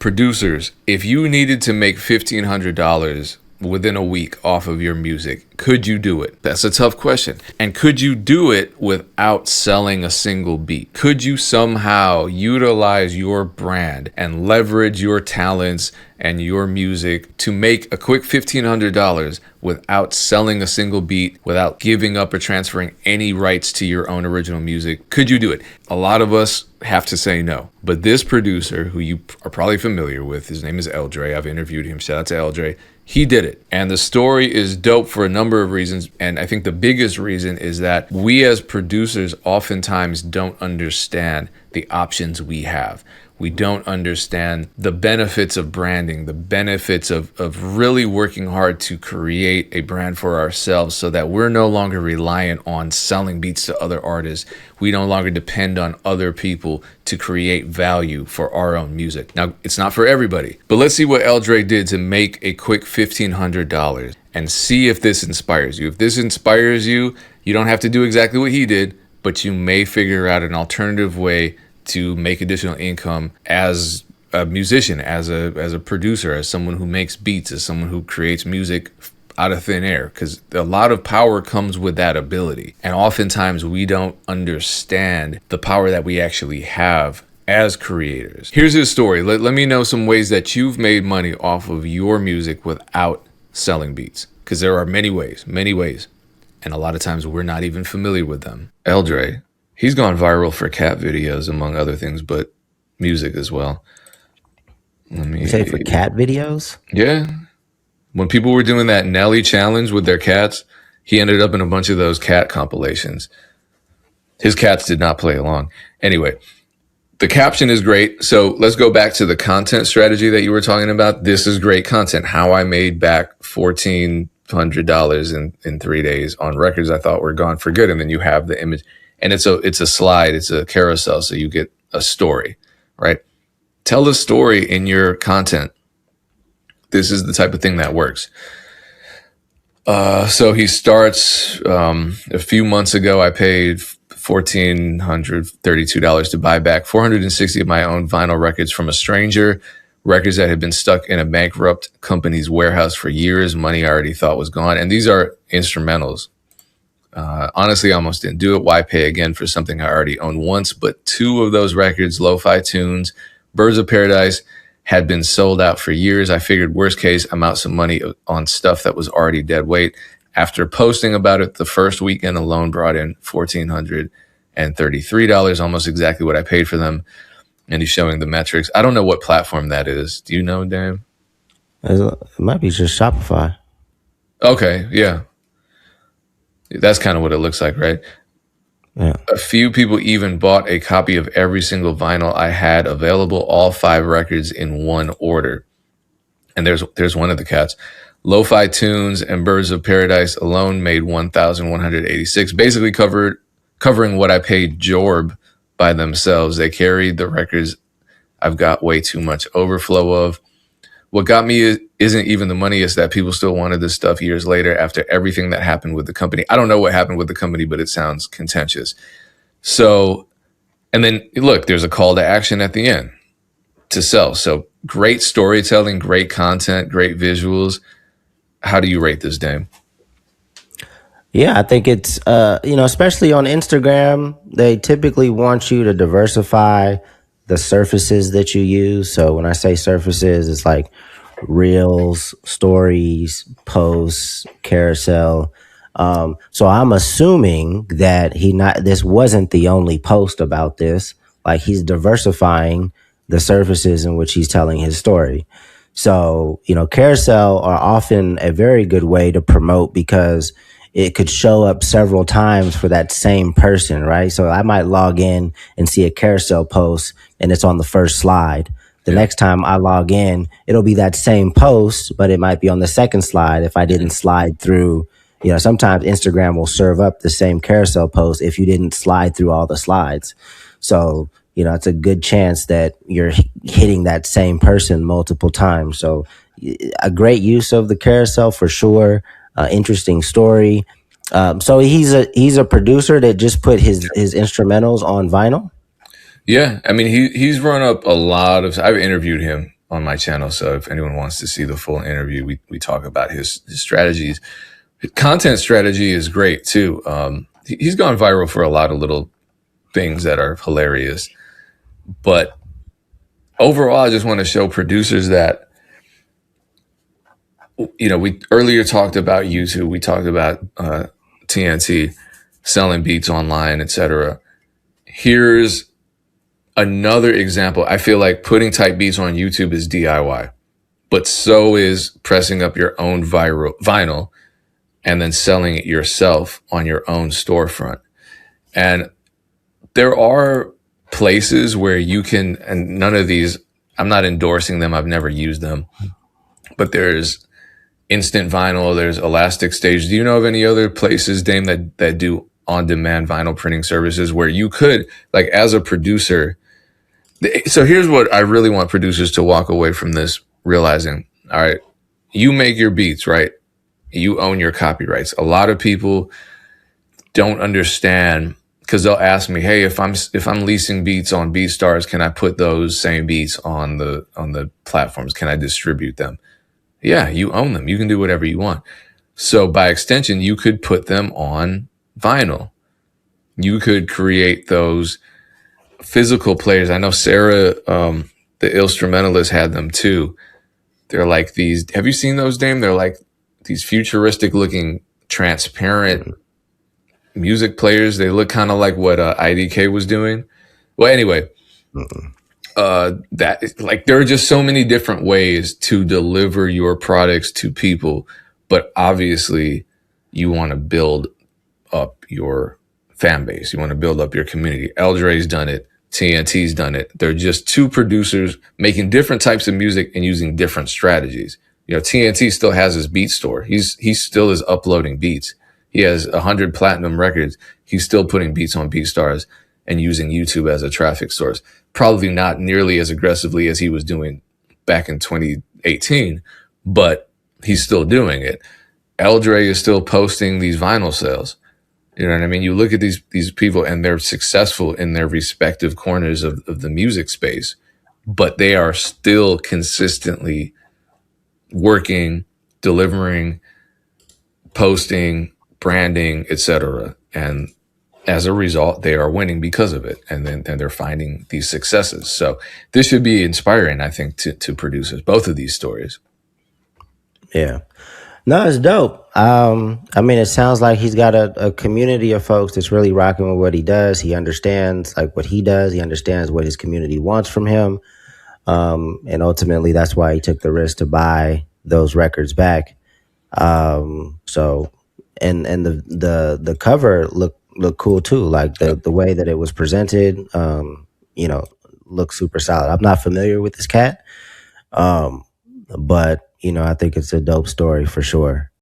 Producers, if you needed to make $1,500 within a week off of your music, could you do it? That's a tough question. And could you do it without selling a single beat? Could you somehow utilize your brand and leverage your talents and your music to make a quick $1,500 without selling a single beat, without giving up or transferring any rights to your own original music? Could you do it? A lot of us have to say no. But this producer, who you are probably familiar with, his name is L.Dre. I've interviewed him. Shout out to L.Dre. He did it. And the story is dope for a number of reasons. And I think the biggest reason is that we as producers oftentimes don't understand the options we have. We don't understand the benefits of branding, the benefits of really working hard to create a brand for ourselves so that we're no longer reliant on selling beats to other artists. We no longer depend on other people to create value for our own music. Now, it's not for everybody, but let's see what L.Dre did to make a quick $1,500 and see if this inspires you. If this inspires you, you don't have to do exactly what he did, but you may figure out an alternative way to make additional income as a musician, as a producer, as someone who makes beats, as someone who creates music out of thin air, because a lot of power comes with that ability. And oftentimes we don't understand the power that we actually have as creators. Here's his story. Let me know some ways that you've made money off of your music without selling beats, because there are many ways. And a lot of times we're not even familiar with them. L.Dre, he's gone viral for cat videos, among other things, but music as well. You say for cat videos? Yeah. When people were doing that Nelly challenge with their cats, he ended up in a bunch of those cat compilations. His cats did not play along. Anyway, the caption is great. So let's go back to the content strategy that you were talking about. This is great content. How I made back $1,400 in 3 days on records I thought were gone for good. And then you have the image. And it's a slide, it's a carousel, so you get a story, right? Tell a story in your content. This is the type of thing that works. So he starts, a few months ago, I paid $1,432 to buy back 460 of my own vinyl records from a stranger, records that had been stuck in a bankrupt company's warehouse for years, money I already thought was gone. And these are instrumentals. Honestly, I almost didn't do it. Why pay again for something I already owned once? But 2 of those records, Lo-Fi Tunes, Birds of Paradise, had been sold out for years. I figured worst case, I'm out some money on stuff that was already dead weight. After posting about it, the first weekend alone brought in $1,433, almost exactly what I paid for them. And he's showing the metrics. I don't know what platform that is. Do you know, Dan? It might be just Shopify. Okay, yeah. That's kind of what it looks like, right? Yeah. A few people even bought a copy of every single vinyl I had available, all 5 records in one order. And there's one of the cats. Lo-Fi Tunes and Birds of Paradise alone made $1,186, basically covering what I paid Jorb by themselves. They carried the records I've got way too much overflow of. What got me isn't even the money, it's that people still wanted this stuff years later after everything that happened with the company. I don't know what happened with the company, but it sounds contentious. So, and then look, there's a call to action at the end to sell. So great storytelling, great content, great visuals. How do you rate this, Dame? Yeah, I think it's, especially on Instagram, they typically want you to diversify the surfaces that you use. So when I say surfaces, it's like reels, stories, posts, carousel. So I'm assuming that this wasn't the only post about this. Like he's diversifying the surfaces in which he's telling his story. So, carousel are often a very good way to promote because it could show up several times for that same person, right? So I might log in and see a carousel post and it's on the first slide. The next time I log in, it'll be that same post, but it might be on the second slide if I didn't slide through. Sometimes Instagram will serve up the same carousel post if you didn't slide through all the slides. So, it's a good chance that you're hitting that same person multiple times. So a great use of the carousel for sure. Interesting story. So he's a producer that just put his instrumentals on vinyl. Yeah, I mean he's run up a lot of. I've interviewed him on my channel. So if anyone wants to see the full interview, we talk about his strategies. His content strategy is great too. He's gone viral for a lot of little things that are hilarious. But overall, I just want to show producers that, we earlier talked about YouTube, we talked about TNT selling beats online, etc. Here's another example. I feel like putting type beats on YouTube is DIY, but so is pressing up your own vinyl and then selling it yourself on your own storefront. And there are places where you can, and none of these, I'm not endorsing them, I've never used them, but there's Instant Vinyl, there's Elastic Stage. Do you know of any other places, Dame, that do on-demand vinyl printing services where you could, like, as a producer? So here's what I really want producers to walk away from this realizing. All right, you make your beats, right? You own your copyrights. A lot of people don't understand, because they'll ask me, hey, if I'm leasing beats on BeatStars, can I put those same beats on the platforms? Can I distribute them? Yeah, you own them. You can do whatever you want. So by extension, you could put them on vinyl. You could create those physical players. I know Sarah, the instrumentalist, had them too. They're like these. Have you seen those, Dame? They're like these futuristic looking transparent music players. They look kind of like what IDK was doing. Well, anyway, that, like, there are just so many different ways to deliver your products to people, but obviously you want to build up your fan base. You want to build up your community. L.Dre's done it. TNT's done it. They're just two producers making different types of music and using different strategies. TNT still has his beat store. He still is uploading beats. He has 100 platinum records. He's still putting beats on BeatStars and using YouTube as a traffic source. Probably not nearly as aggressively as he was doing back in 2018, but he's still doing it. L.Dre is still posting these vinyl sales. You know what I mean? You look at these people and they're successful in their respective corners of the music space, but they are still consistently working, delivering, posting, branding, etc. And as a result, they are winning because of it. And then they're finding these successes. So this should be inspiring, I think, to producers, both of these stories. Yeah. No, it's dope. I mean, it sounds like he's got a community of folks that's really rocking with what he does. He understands like what he does. He understands what his community wants from him. And ultimately that's why he took the risk to buy those records back. So, and the cover looked cool too. Like the way that it was presented, looked super solid. I'm not familiar with this cat. But I think it's a dope story for sure.